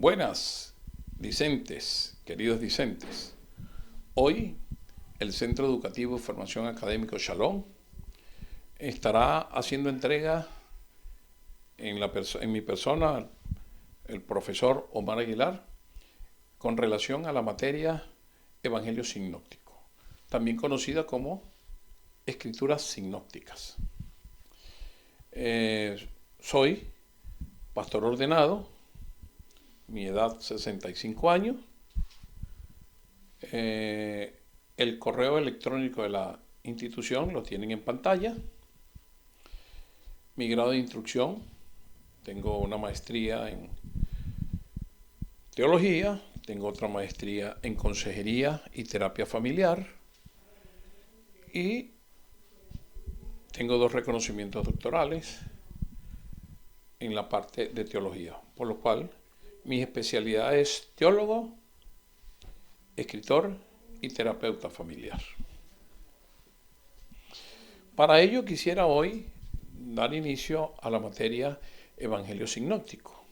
Buenas, discentes, queridos discentes. Hoy el Centro Educativo de Formación Académico Shalom estará haciendo entrega en mi persona, el profesor Omar Aguilar, con relación a la materia Evangelio Sinóptico, también conocida como Escrituras Sinópticas. Soy pastor ordenado, mi edad 65 años. El correo electrónico de la institución lo tienen en pantalla. Mi grado de instrucción, tengo una maestría en teología, tengo otra maestría en consejería y terapia familiar y tengo 2 reconocimientos doctorales en la parte de teología, por lo cual mi especialidad es teólogo, escritor y terapeuta familiar. Para ello quisiera hoy dar inicio a la materia Evangelio Sinóptico.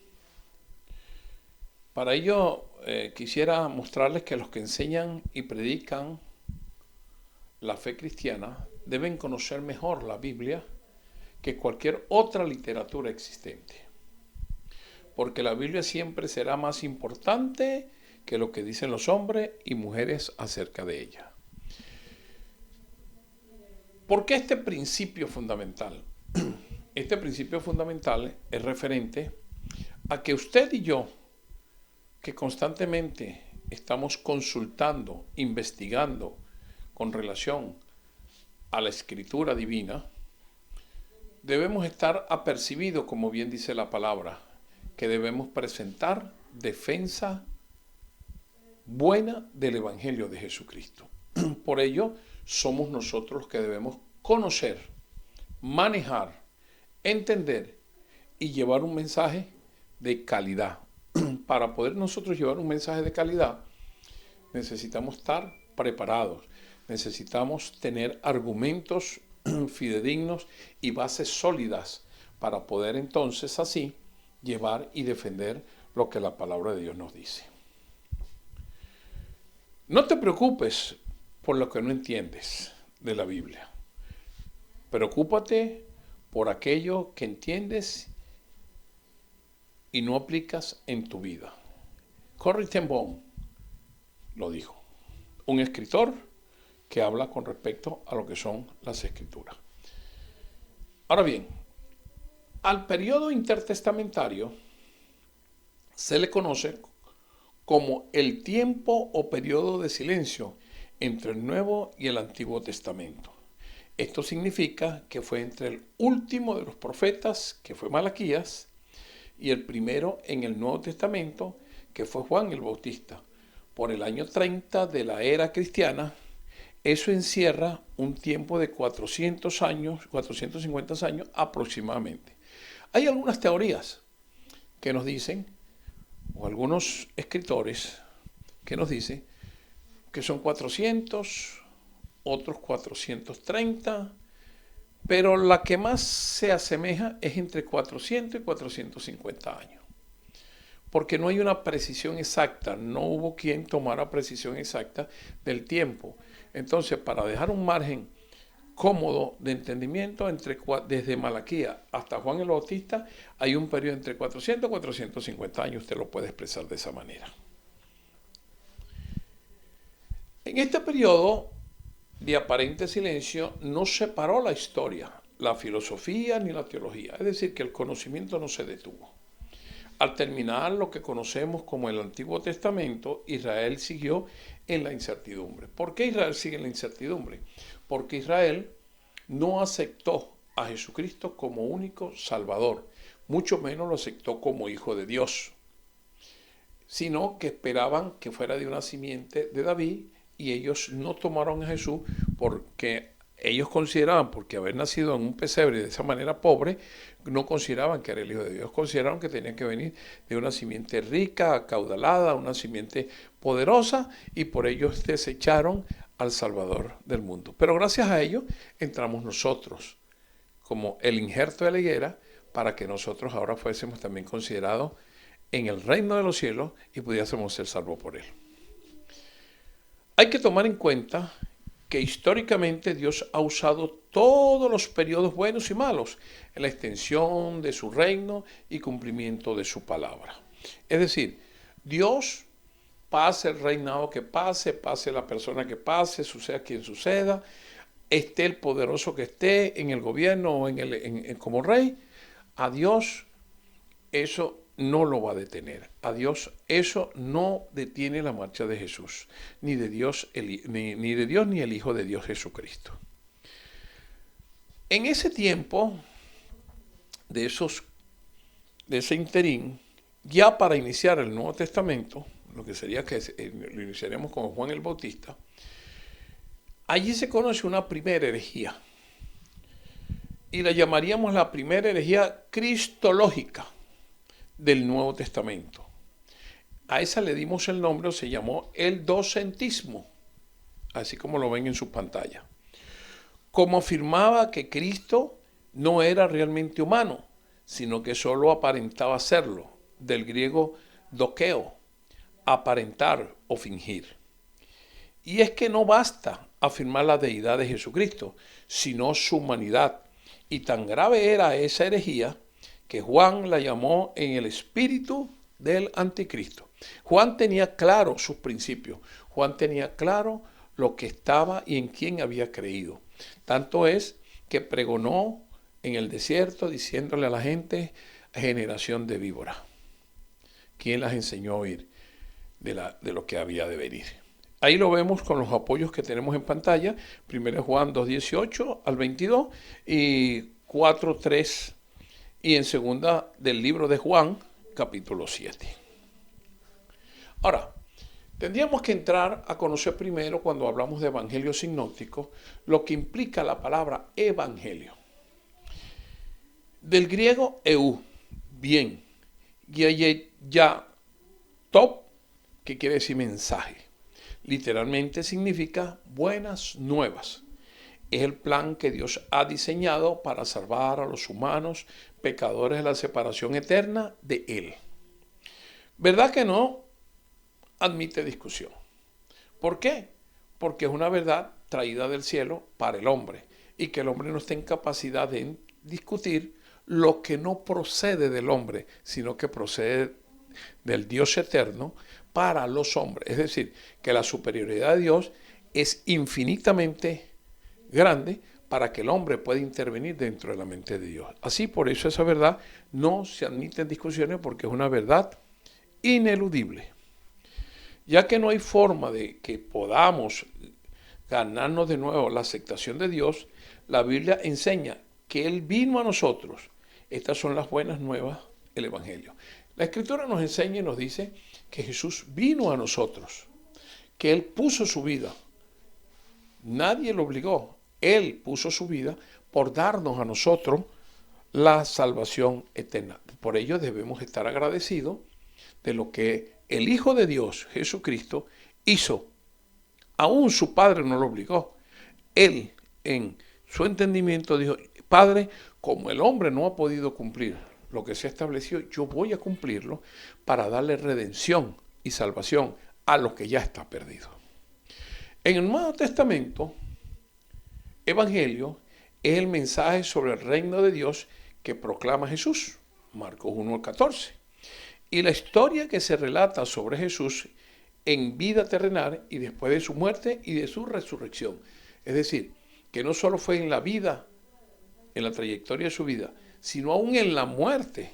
Para ello quisiera mostrarles que los que enseñan y predican la fe cristiana deben conocer mejor la Biblia que cualquier otra literatura existente, porque la Biblia siempre será más importante que lo que dicen los hombres y mujeres acerca de ella. ¿Por qué este principio fundamental? Este principio fundamental es referente a que usted y yo, que constantemente estamos consultando, investigando con relación a la escritura divina, debemos estar apercibidos, como bien dice la palabra, que debemos presentar defensa buena del Evangelio de Jesucristo. Por ello, somos nosotros los que debemos conocer, manejar, entender y llevar un mensaje de calidad. Para poder nosotros llevar un mensaje de calidad, necesitamos estar preparados, necesitamos tener argumentos fidedignos y bases sólidas para poder entonces así llevar y defender lo que la palabra de Dios nos dice. No te preocupes por lo que no entiendes de la Biblia. Preocúpate por aquello que entiendes y no aplicas en tu vida. Corrie ten Boom lo dijo, un escritor que habla con respecto a lo que son las escrituras. Ahora bien, al periodo intertestamentario se le conoce como el tiempo o periodo de silencio entre el Nuevo y el Antiguo Testamento. Esto significa que fue entre el último de los profetas, que fue Malaquías, y el primero en el Nuevo Testamento, que fue Juan el Bautista. Por el año 30 de la era cristiana, eso encierra un tiempo de 400 años, 450 años aproximadamente. Hay algunas teorías que nos dicen, o algunos escritores que nos dicen, que son 400, otros 430, pero la que más se asemeja es entre 400 y 450 años. Porque no hay una precisión exacta, no hubo quien tomara precisión exacta del tiempo. Entonces, para dejar un margen cómodo de entendimiento, desde Malaquías hasta Juan el Bautista, hay un periodo entre 400 y 450 años, usted lo puede expresar de esa manera. En este periodo de aparente silencio no se paró la historia, la filosofía ni la teología, es decir, que el conocimiento no se detuvo. Al terminar lo que conocemos como el Antiguo Testamento, Israel siguió en la incertidumbre. ¿Por qué Israel sigue en la incertidumbre? Porque Israel no aceptó a Jesucristo como único Salvador, mucho menos lo aceptó como Hijo de Dios, sino que esperaban que fuera de una simiente de David, y ellos no tomaron a Jesús porque ellos consideraban, porque haber nacido en un pesebre de esa manera pobre, no consideraban que era el Hijo de Dios, consideraron que tenía que venir de una simiente rica, acaudalada, una simiente poderosa, y por ello desecharon al Salvador del mundo. Pero gracias a ello entramos nosotros como el injerto de la higuera, para que nosotros ahora fuésemos también considerados en el reino de los cielos y pudiésemos ser salvos por él. Hay que tomar en cuenta que históricamente Dios ha usado todos los periodos buenos y malos en la extensión de su reino y cumplimiento de su palabra. Es decir, Dios, pase el reinado que pase, pase la persona que pase, suceda quien suceda, esté el poderoso que esté en el gobierno o como rey, a Dios eso no lo va a detener. A Dios eso no detiene la marcha de Jesús, ni de Dios ni el Hijo de Dios Jesucristo. En ese tiempo, de ese interín, ya para iniciar el Nuevo Testamento, lo que sería que lo iniciaremos con Juan el Bautista, allí se conoce una primera herejía, y la llamaríamos la primera herejía cristológica del Nuevo Testamento. A esa le dimos el nombre, o se llamó el docentismo, así como lo ven en su pantalla. Como afirmaba que Cristo no era realmente humano, sino que solo aparentaba serlo, del griego dokeo, aparentar o fingir. Y es que no basta afirmar la deidad de Jesucristo, sino su humanidad. Y tan grave era esa herejía que Juan la llamó en el espíritu del anticristo. Juan tenía claro sus principios. Juan tenía claro lo que estaba y en quién había creído. Tanto es que pregonó en el desierto diciéndole a la gente, generación de víboras. ¿Quién las enseñó a oír de lo que había de venir? Ahí lo vemos con los apoyos que tenemos en pantalla. 1 Juan 2:18 al 22 y 4:3. Y en segunda del libro de Juan, capítulo 7. Ahora, tendríamos que entrar a conocer primero, cuando hablamos de evangelio sinóptico, lo que implica la palabra evangelio. Del griego eu, bien, ya, top, que quiere decir mensaje. Literalmente significa buenas nuevas. Es el plan que Dios ha diseñado para salvar a los humanos pecadores de la separación eterna de Él. ¿Verdad que no admite discusión? ¿Por qué? Porque es una verdad traída del cielo para el hombre y que el hombre no está en capacidad de discutir lo que no procede del hombre, sino que procede del Dios eterno para los hombres. Es decir, que la superioridad de Dios es infinitamente grande para que el hombre pueda intervenir dentro de la mente de Dios. Así, por eso esa verdad no se admite en discusiones, porque es una verdad ineludible. Ya que no hay forma de que podamos ganarnos de nuevo la aceptación de Dios, la Biblia enseña que Él vino a nosotros. Estas son las buenas nuevas, el Evangelio. La Escritura nos enseña y nos dice que Jesús vino a nosotros, que Él puso su vida. Nadie lo obligó. Él puso su vida por darnos a nosotros la salvación eterna. Por ello debemos estar agradecidos de lo que el Hijo de Dios, Jesucristo, hizo. Aún su Padre no lo obligó. Él, en su entendimiento, dijo, Padre, como el hombre no ha podido cumplir lo que se ha establecido, yo voy a cumplirlo para darle redención y salvación a lo que ya está perdido. En el Nuevo Testamento, Evangelio es el mensaje sobre el reino de Dios que proclama Jesús, Marcos 1:14. Y la historia que se relata sobre Jesús en vida terrenal y después de su muerte y de su resurrección. Es decir, que no solo fue en la vida, en la trayectoria de su vida, sino aún en la muerte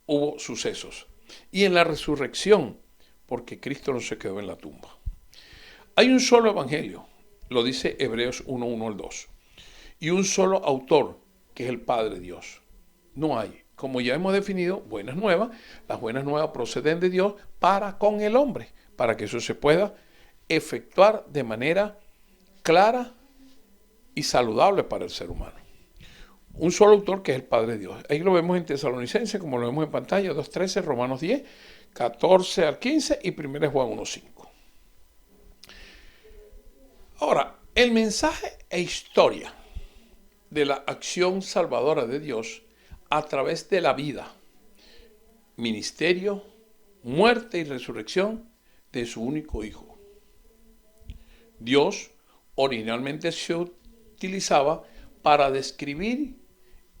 hubo sucesos. Y en la resurrección, porque Cristo no se quedó en la tumba. Hay un solo evangelio, lo dice Hebreos 1:1 al 2. Y un solo autor, que es el Padre Dios. No hay. Como ya hemos definido, buenas nuevas. Las buenas nuevas proceden de Dios para con el hombre, para que eso se pueda efectuar de manera clara y saludable para el ser humano. Un solo autor, que es el Padre Dios. Ahí lo vemos en Tesalonicenses, como lo vemos en pantalla, 2:13, Romanos 10, 14 al 15 y 1 Juan 1:5. Ahora, el mensaje e historia de la acción salvadora de Dios a través de la vida, ministerio muerte y resurrección de su único Hijo. Dios originalmente se utilizaba para describir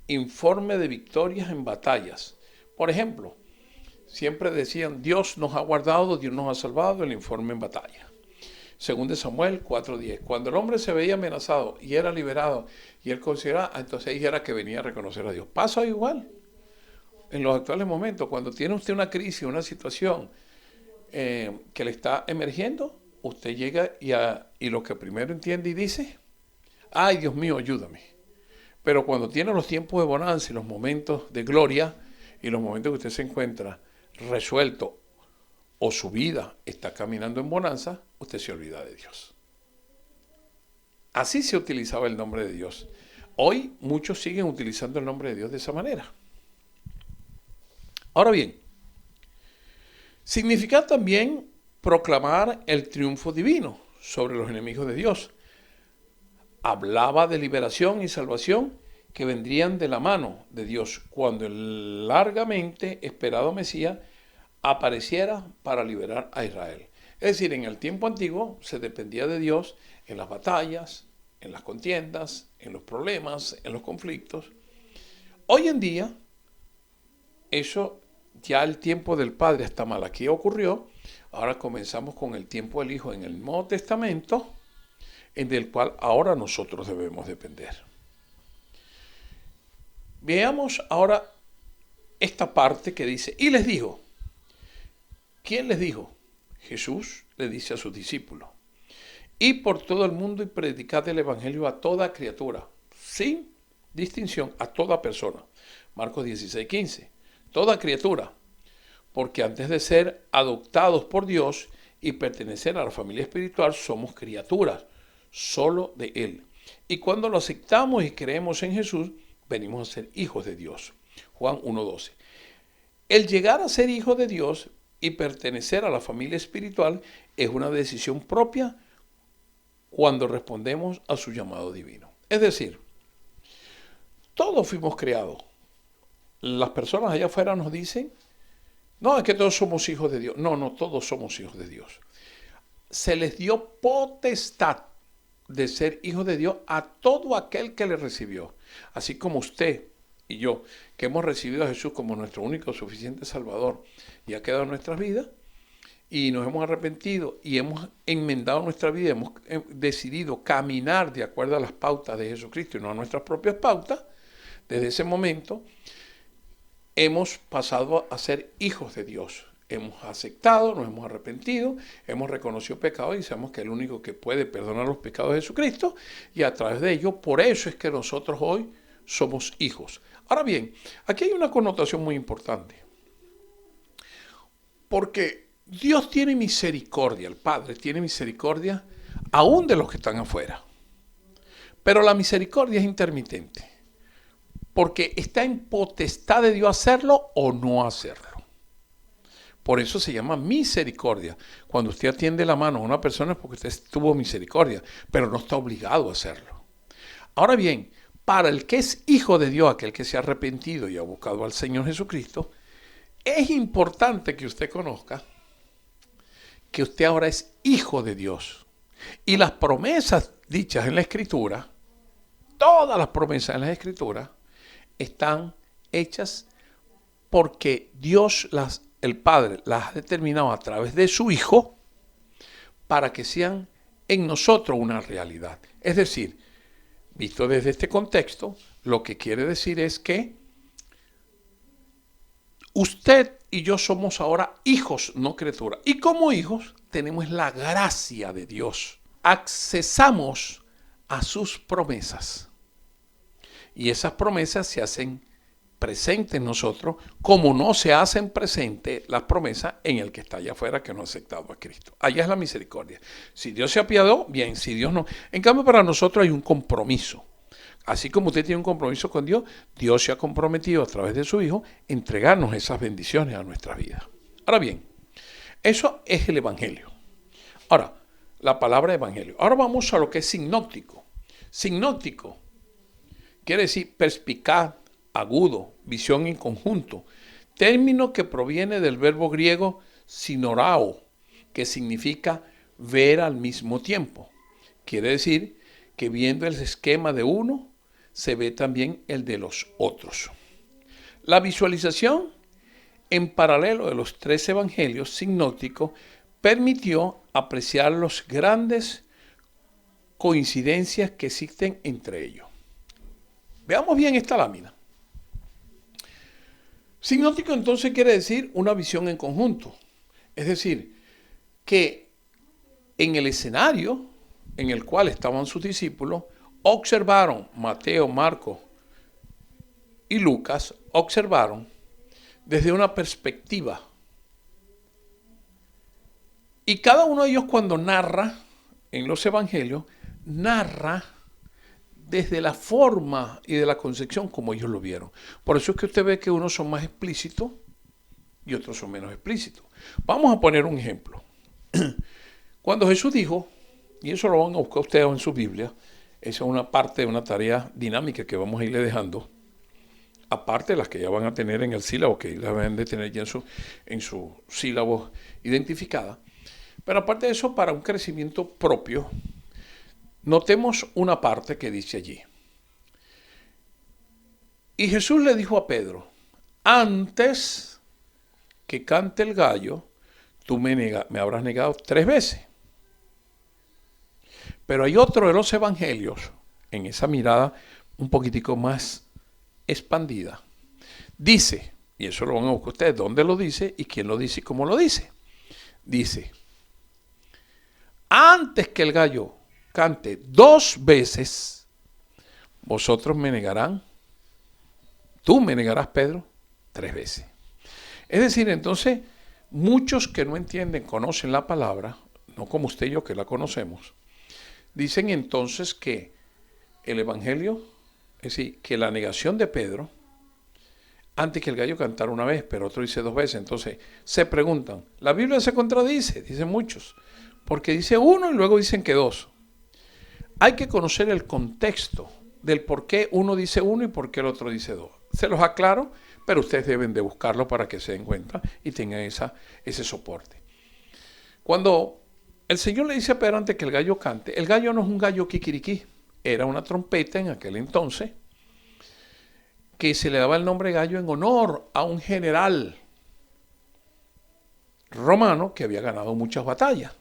informe de victorias en batallas. Por ejemplo, siempre decían, Dios nos ha guardado, Dios nos ha salvado, el informe en batalla. Según de Samuel 4:10. Cuando el hombre se veía amenazado y era liberado, y él consideraba, entonces ahí era que venía a reconocer a Dios. Pasa igual en los actuales momentos. Cuando tiene usted una crisis, una situación que le está emergiendo, usted llega y lo que primero entiende y dice, ay Dios mío, ayúdame. Pero cuando tiene los tiempos de bonanza y los momentos de gloria y los momentos que usted se encuentra resuelto o su vida está caminando en bonanza, usted se olvida de Dios. Así se utilizaba el nombre de Dios. Hoy muchos siguen utilizando el nombre de Dios de esa manera. Ahora bien, significa también proclamar el triunfo divino sobre los enemigos de Dios. Hablaba de liberación y salvación que vendrían de la mano de Dios cuando el largamente esperado Mesías apareciera para liberar a Israel. Es decir, en el tiempo antiguo se dependía de Dios en las batallas, en las contiendas, en los problemas, en los conflictos. Hoy en día, eso ya el tiempo del Padre hasta Malaquías ocurrió. Ahora comenzamos con el tiempo del Hijo en el Nuevo Testamento, en el cual ahora nosotros debemos depender. Veamos ahora esta parte que dice, y les dijo. ¿Quién les dijo? Jesús le dice a sus discípulos, y por todo el mundo y predicad el evangelio a toda criatura, sin distinción, a toda persona. Marcos 16:15. Toda criatura, porque antes de ser adoptados por Dios y pertenecer a la familia espiritual, somos criaturas, solo de Él. Y cuando lo aceptamos y creemos en Jesús, venimos a ser hijos de Dios. Juan 1:12. El llegar a ser hijo de Dios y pertenecer a la familia espiritual es una decisión propia cuando respondemos a su llamado divino. Es decir, todos fuimos creados. Las personas allá afuera nos dicen, no, es que todos somos hijos de Dios. No, todos somos hijos de Dios. Se les dio potestad de ser hijos de Dios a todo aquel que le recibió. Así como usted y yo, que hemos recibido a Jesús como nuestro único suficiente Salvador y ha quedado en nuestras vidas, y nos hemos arrepentido y hemos enmendado nuestra vida, hemos decidido caminar de acuerdo a las pautas de Jesucristo y no a nuestras propias pautas, desde ese momento hemos pasado a ser hijos de Dios. Hemos aceptado, nos hemos arrepentido, hemos reconocido pecado y sabemos que el único que puede perdonar los pecados es Jesucristo, y a través de ello, por eso es que nosotros hoy somos hijos. Ahora bien, aquí hay una connotación muy importante, porque Dios tiene misericordia, el Padre tiene misericordia aún de los que están afuera, pero la misericordia es intermitente, porque está en potestad de Dios hacerlo o no hacerlo. Por eso se llama misericordia. Cuando usted atiende la mano a una persona es porque usted tuvo misericordia, pero no está obligado a hacerlo. Ahora bien, para el que es hijo de Dios, aquel que se ha arrepentido y ha buscado al Señor Jesucristo, es importante que usted conozca que usted ahora es hijo de Dios. Y las promesas dichas en la Escritura, todas las promesas en la Escritura, están hechas porque Dios el Padre las ha determinado a través de su Hijo para que sean en nosotros una realidad. Es decir, visto desde este contexto, lo que quiere decir es que usted y yo somos ahora hijos, no criaturas. Y como hijos tenemos la gracia de Dios. Accesamos a sus promesas. Y esas promesas se hacen presentes en nosotros, como no se hacen presentes las promesas en el que está allá afuera, que no ha aceptado a Cristo. Allá es la misericordia. Si Dios se apiadó, bien. Si Dios no. En cambio, para nosotros hay un compromiso. Así como usted tiene un compromiso con Dios, Dios se ha comprometido a través de su Hijo entregarnos esas bendiciones a nuestra vida. Ahora bien, eso es el Evangelio. Ahora, la palabra Evangelio. Ahora vamos a lo que es sinóptico. Sinóptico quiere decir perspicaz, agudo, visión en conjunto, término que proviene del verbo griego sinorao, que significa ver al mismo tiempo. Quiere decir que viendo el esquema de uno, se ve también el de los otros. La visualización en paralelo de los 3 evangelios sinópticos permitió apreciar las grandes coincidencias que existen entre ellos. Veamos bien esta lámina. Sinóptico entonces quiere decir una visión en conjunto. Es decir, que en el escenario en el cual estaban sus discípulos, observaron, Mateo, Marcos y Lucas, observaron desde una perspectiva. Y cada uno de ellos cuando narra en los evangelios, narra desde la forma y de la concepción como ellos lo vieron. Por eso es que usted ve que unos son más explícitos y otros son menos explícitos. Vamos a poner un ejemplo. Cuando Jesús dijo, y eso lo van a buscar ustedes en su Biblia, esa es una parte de una tarea dinámica que vamos a irle dejando, aparte de las que ya van a tener en el sílabo, que las van a tener ya en su sílabo identificada. Pero aparte de eso, para un crecimiento propio, notemos una parte que dice allí. Y Jesús le dijo a Pedro, antes que cante el gallo, tú me habrás negado 3 veces. Pero hay otro de los evangelios, en esa mirada un poquitico más expandida. Dice, y eso lo van a buscar ustedes, dónde lo dice y quién lo dice y cómo lo dice. Dice, antes que el gallo cante 2 veces, vosotros me negarán, tú me negarás, Pedro, 3 veces. Es decir, entonces, muchos que no entienden, conocen la palabra, no como usted y yo que la conocemos, dicen entonces que el evangelio, es decir, que la negación de Pedro, antes que el gallo cantara 1 vez, pero otro dice 2 veces, entonces se preguntan, la Biblia se contradice, dicen muchos, porque dice 1 y luego dicen que 2. Hay que conocer el contexto del por qué uno dice 1 y por qué el otro dice 2. Se los aclaro, pero ustedes deben de buscarlo para que se den cuenta y tengan ese soporte. Cuando el Señor le dice a Pedro antes que el gallo cante, el gallo no es un gallo kikiriki, era una trompeta en aquel entonces, que se le daba el nombre gallo en honor a un general romano que había ganado muchas batallas.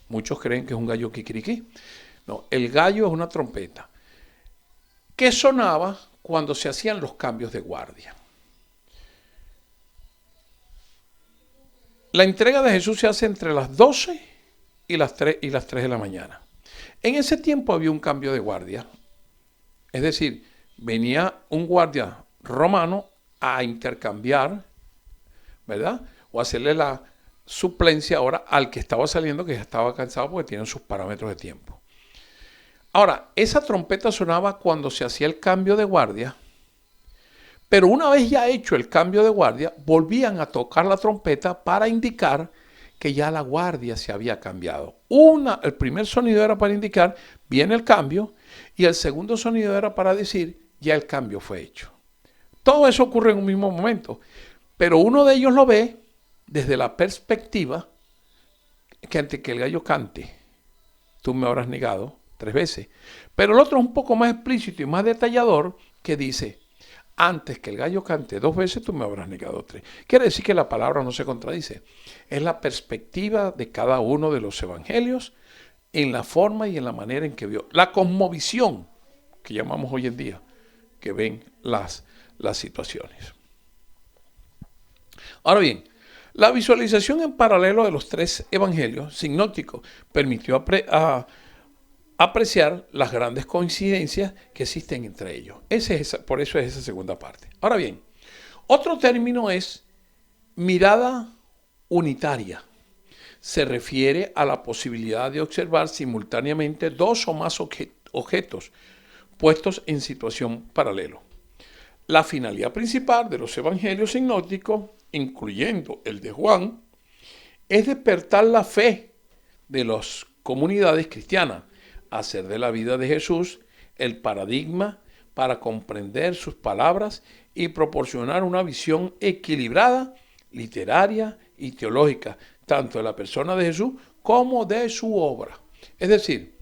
Muchos creen que es un gallo kikiriki. No, el gallo es una trompeta que sonaba cuando se hacían los cambios de guardia. La entrega de Jesús se hace entre las 12 y las 3 de la mañana. En ese tiempo había un cambio de guardia. Es decir, venía un guardia romano a intercambiar, ¿verdad? O hacerle la suplencia ahora al que estaba saliendo, que ya estaba cansado porque tienen sus parámetros de tiempo. Ahora, esa trompeta sonaba cuando se hacía el cambio de guardia, pero una vez ya hecho el cambio de guardia, volvían a tocar la trompeta para indicar que ya la guardia se había cambiado. El primer sonido era para indicar, viene el cambio, y el segundo sonido era para decir, ya el cambio fue hecho. Todo eso ocurre en un mismo momento, pero uno de ellos lo ve desde la perspectiva que antes que el gallo cante, tú me habrás negado 3 veces. Pero el otro es un poco más explícito y más detallador, que dice, antes que el gallo cante 2 veces, tú me habrás negado 3. Quiere decir que la palabra no se contradice. Es la perspectiva de cada uno de los evangelios en la forma y en la manera en que vio. La cosmovisión, que llamamos hoy en día, que ven las situaciones. Ahora bien, la visualización en paralelo de los 3 evangelios sinópticos permitió apreciar las grandes coincidencias que existen entre ellos. Por eso es esa segunda parte. Ahora bien, otro término es mirada unitaria. Se refiere a la posibilidad de observar simultáneamente 2 o más objetos puestos en situación paralela. La finalidad principal de los evangelios sinópticos, incluyendo el de Juan, es despertar la fe de las comunidades cristianas, hacer de la vida de Jesús el paradigma para comprender sus palabras y proporcionar una visión equilibrada, literaria y teológicas, tanto de la persona de Jesús como de su obra. Es decir,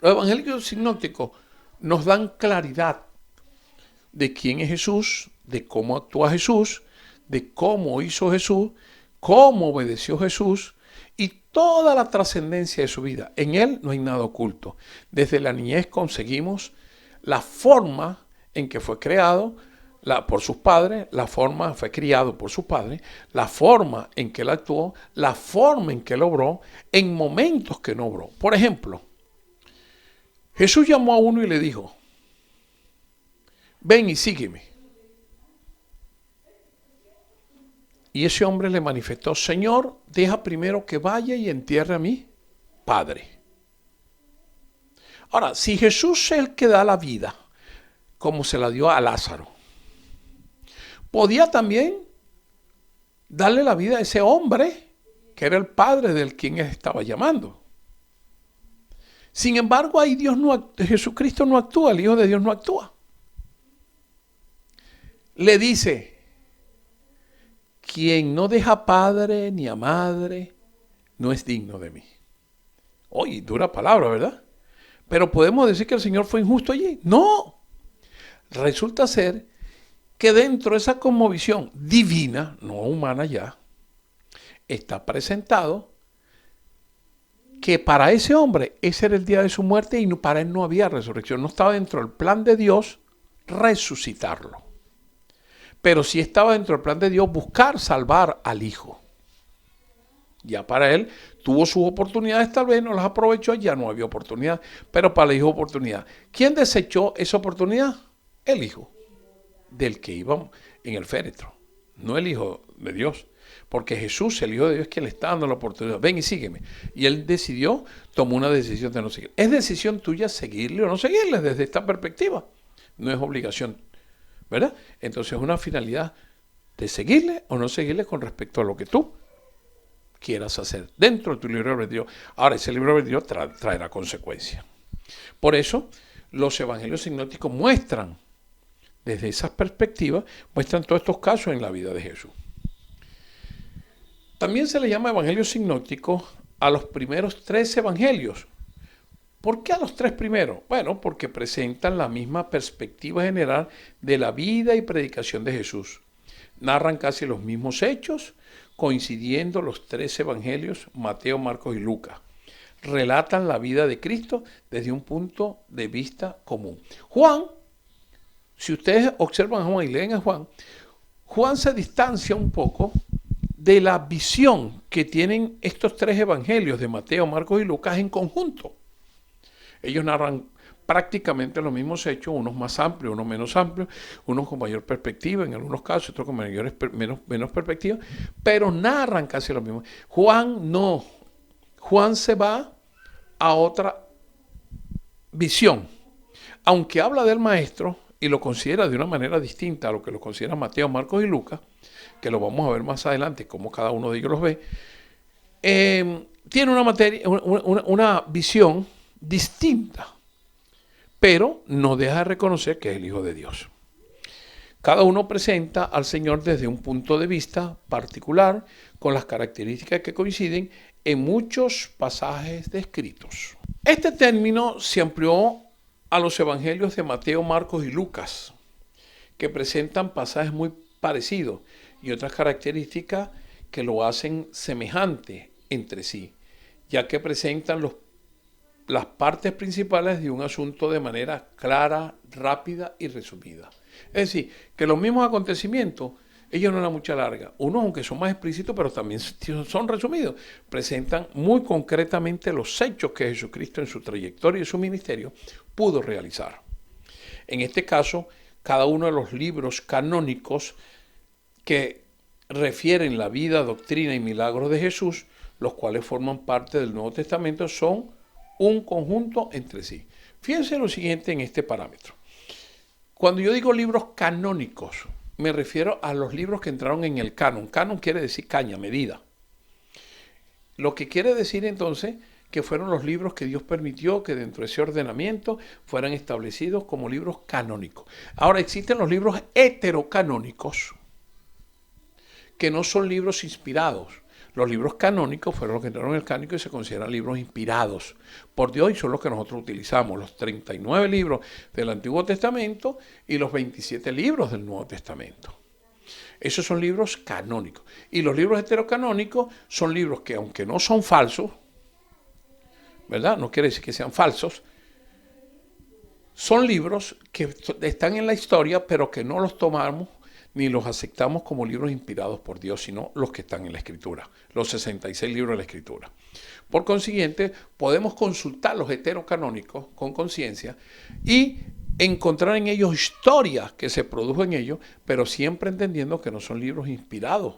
los evangelios sinópticos nos dan claridad de quién es Jesús, de cómo actúa Jesús, de cómo hizo Jesús, cómo obedeció Jesús y toda la trascendencia de su vida. En él no hay nada oculto. Desde la niñez conseguimos la forma en que fue creado por sus padres, la forma fue criado por sus padres, la forma en que él actuó, la forma en que él obró, en momentos que no obró. Por ejemplo, Jesús llamó a uno y le dijo, ven y sígueme. Y ese hombre le manifestó, Señor, deja primero que vaya y entierre a mi padre. Ahora, si Jesús es el que da la vida, como se la dio a Lázaro, podía también darle la vida a ese hombre que era el padre del quien él estaba llamando. Sin embargo, ahí Jesucristo no actúa, el Hijo de Dios no actúa. Le dice, quien no deja padre ni a madre no es digno de mí. Oye, dura palabra, ¿verdad? Pero podemos decir que el Señor fue injusto allí. No. Resulta ser que dentro de esa cosmovisión divina, no humana ya, está presentado que para ese hombre ese era el día de su muerte y para él no había resurrección. No estaba dentro del plan de Dios resucitarlo. Pero sí estaba dentro del plan de Dios buscar salvar al Hijo. Ya para él tuvo sus oportunidades, tal vez no las aprovechó, ya no había oportunidad, pero para el Hijo oportunidad. ¿Quién desechó esa oportunidad? El Hijo del que iba en el féretro, no el Hijo de Dios. Porque Jesús, el Hijo de Dios, es quien le está dando la oportunidad. Ven y sígueme. Y él tomó una decisión de no seguir. Es decisión tuya seguirle o no seguirle desde esta perspectiva. No es obligación, ¿verdad? Entonces es una finalidad de seguirle o no seguirle con respecto a lo que tú quieras hacer dentro de tu libre albedrío. Ahora, ese libre albedrío traerá consecuencias. Por eso, los evangelios sinópticos muestran, desde esas perspectivas, muestran todos estos casos en la vida de Jesús. También se le llama evangelios sinópticos a los primeros 3 evangelios. ¿Por qué a los 3 primeros? Bueno, porque presentan la misma perspectiva general de la vida y predicación de Jesús. Narran casi los mismos hechos, coincidiendo los 3 evangelios, Mateo, Marcos y Lucas. Relatan la vida de Cristo desde un punto de vista común. Juan, si ustedes observan a Juan y leen a Juan, Juan se distancia un poco de la visión que tienen estos 3 evangelios de Mateo, Marcos y Lucas en conjunto. Ellos narran prácticamente los mismos hechos, unos más amplios, unos menos amplios, unos con mayor perspectiva, en algunos casos, otros con menos perspectiva, pero narran casi lo mismo. Juan no. Juan se va a otra visión. Aunque habla del maestro y lo considera de una manera distinta a lo que lo consideran Mateo, Marcos y Lucas, que lo vamos a ver más adelante, cómo cada uno de ellos los ve, tiene una visión distinta, pero no deja de reconocer que es el Hijo de Dios. Cada uno presenta al Señor desde un punto de vista particular, con las características que coinciden en muchos pasajes descritos. Este término se amplió a los evangelios de Mateo, Marcos y Lucas, que presentan pasajes muy parecidos y otras características que lo hacen semejante entre sí, ya que presentan las partes principales de un asunto de manera clara, rápida y resumida. Es decir, que los mismos acontecimientos, ellos no eran mucha larga. Unos, aunque son más explícitos, pero también son resumidos, presentan muy concretamente los hechos que Jesucristo en su trayectoria y su ministerio pudo realizar. En este caso, cada uno de los libros canónicos que refieren la vida, doctrina y milagros de Jesús, los cuales forman parte del Nuevo Testamento, son un conjunto entre sí. Fíjense lo siguiente en este parámetro. Cuando yo digo libros canónicos, me refiero a los libros que entraron en el canon. Canon quiere decir caña, medida. Lo que quiere decir entonces que fueron los libros que Dios permitió que dentro de ese ordenamiento fueran establecidos como libros canónicos. Ahora existen los libros heterocanónicos, que no son libros inspirados. Los libros canónicos fueron los que entraron en el cánico y se consideran libros inspirados por Dios y son los que nosotros utilizamos, los 39 libros del Antiguo Testamento y los 27 libros del Nuevo Testamento. Esos son libros canónicos. Y los libros heterocanónicos son libros que, aunque no son falsos, ¿verdad? No quiere decir que sean falsos, son libros que están en la historia, pero que no los tomamos ni los aceptamos como libros inspirados por Dios, sino los que están en la Escritura, los 66 libros de la Escritura. Por consiguiente, podemos consultar los heterocanónicos con conciencia y encontrar en ellos historias que se produjo en ellos, pero siempre entendiendo que no son libros inspirados,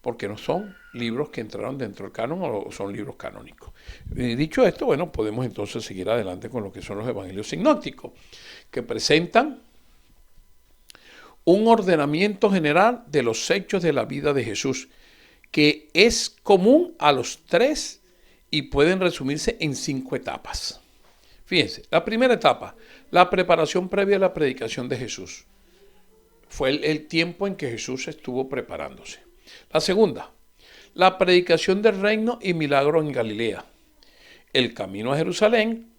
porque no son libros que entraron dentro del canon o son libros canónicos. Dicho esto, bueno, podemos entonces seguir adelante con lo que son los evangelios sinópticos, que presentan un ordenamiento general de los hechos de la vida de Jesús, que es común a los tres y pueden resumirse en 5 etapas. Fíjense, la primera etapa, la preparación previa a la predicación de Jesús. Fue el tiempo en que Jesús estuvo preparándose. La segunda, la predicación del reino y milagros en Galilea. El camino a Jerusalén.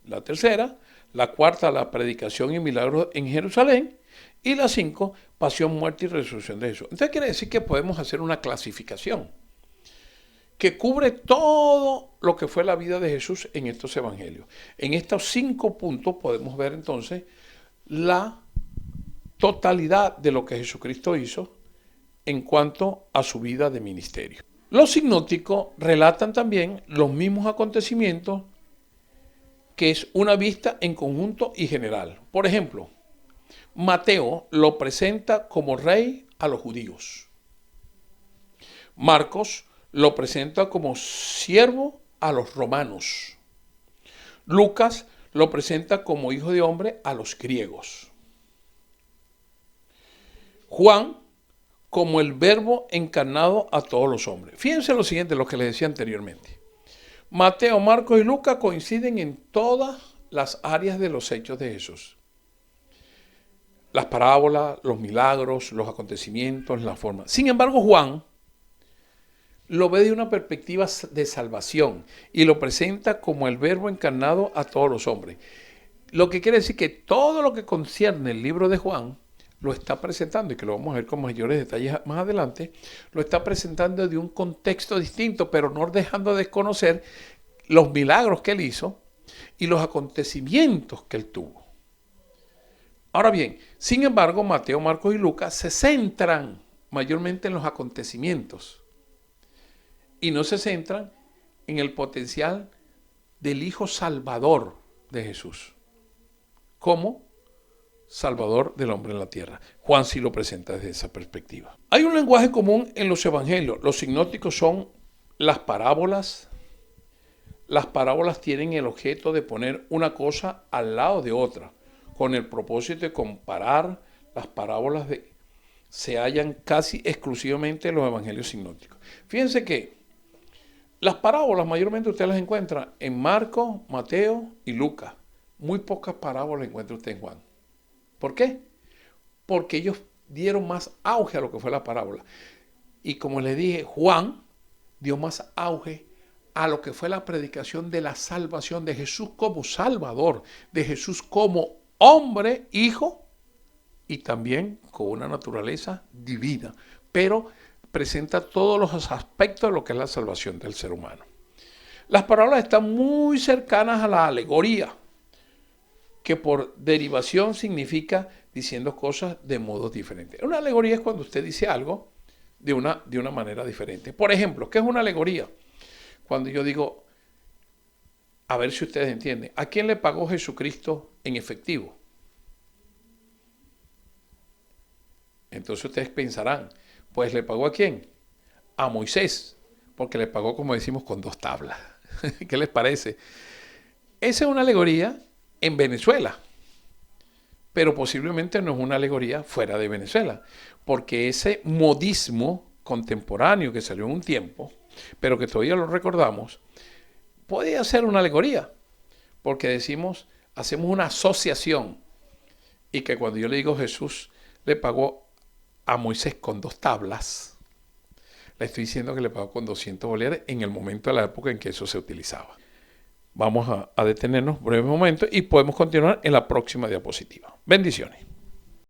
La tercera, la cuarta, la predicación y milagros en Jerusalén. Y la 5, pasión, muerte y resurrección de Jesús. Entonces quiere decir que podemos hacer una clasificación que cubre todo lo que fue la vida de Jesús en estos evangelios. En estos 5 puntos podemos ver entonces la totalidad de lo que Jesucristo hizo en cuanto a su vida de ministerio. Los sinópticos relatan también los mismos acontecimientos, que es una vista en conjunto y general. Por ejemplo, Mateo lo presenta como rey a los judíos. Marcos lo presenta como siervo a los romanos. Lucas lo presenta como hijo de hombre a los griegos. Juan como el verbo encarnado a todos los hombres. Fíjense lo siguiente, lo que les decía anteriormente. Mateo, Marcos y Lucas coinciden en todas las áreas de los hechos de Jesús. Las parábolas, los milagros, los acontecimientos, la forma. Sin embargo, Juan lo ve de una perspectiva de salvación y lo presenta como el verbo encarnado a todos los hombres. Lo que quiere decir que todo lo que concierne el libro de Juan lo está presentando, y que lo vamos a ver con mayores detalles más adelante, lo está presentando de un contexto distinto, pero no dejando de desconocer los milagros que él hizo y los acontecimientos que él tuvo. Ahora bien, sin embargo, Mateo, Marcos y Lucas se centran mayormente en los acontecimientos y no se centran en el potencial del Hijo Salvador de Jesús como Salvador del hombre en la tierra. Juan sí lo presenta desde esa perspectiva. Hay un lenguaje común en los evangelios. Los sinópticos son las parábolas. Las parábolas tienen el objeto de poner una cosa al lado de otra, con el propósito de comparar. Las parábolas se hallan casi exclusivamente en los evangelios sinópticos. Fíjense que las parábolas mayormente usted las encuentra en Marcos, Mateo y Lucas. Muy pocas parábolas encuentra usted en Juan. ¿Por qué? Porque ellos dieron más auge a lo que fue la parábola. Y como les dije, Juan dio más auge a lo que fue la predicación de la salvación de Jesús como Salvador, de Jesús como hombre, hijo, y también con una naturaleza divina. Pero presenta todos los aspectos de lo que es la salvación del ser humano. Las parábolas están muy cercanas a la alegoría, que por derivación significa diciendo cosas de modos diferentes. Una alegoría es cuando usted dice algo de una manera diferente. Por ejemplo, ¿qué es una alegoría? Cuando yo digo, a ver si ustedes entienden, ¿a quién le pagó Jesucristo en efectivo? Entonces ustedes pensarán, pues ¿le pagó a quién? A Moisés, porque le pagó, como decimos, con 2 tablas. ¿Qué les parece? Esa es una alegoría en Venezuela, pero posiblemente no es una alegoría fuera de Venezuela, porque ese modismo contemporáneo que salió en un tiempo, pero que todavía lo recordamos, puede ser una alegoría, porque decimos, hacemos una asociación, y que cuando yo le digo Jesús le pagó a Moisés con 2 tablas, Le estoy diciendo que le pago con 200 bolívares en el momento de la época en que eso se utilizaba. Vamos a detenernos un breve momento y podemos continuar en la próxima diapositiva. Bendiciones.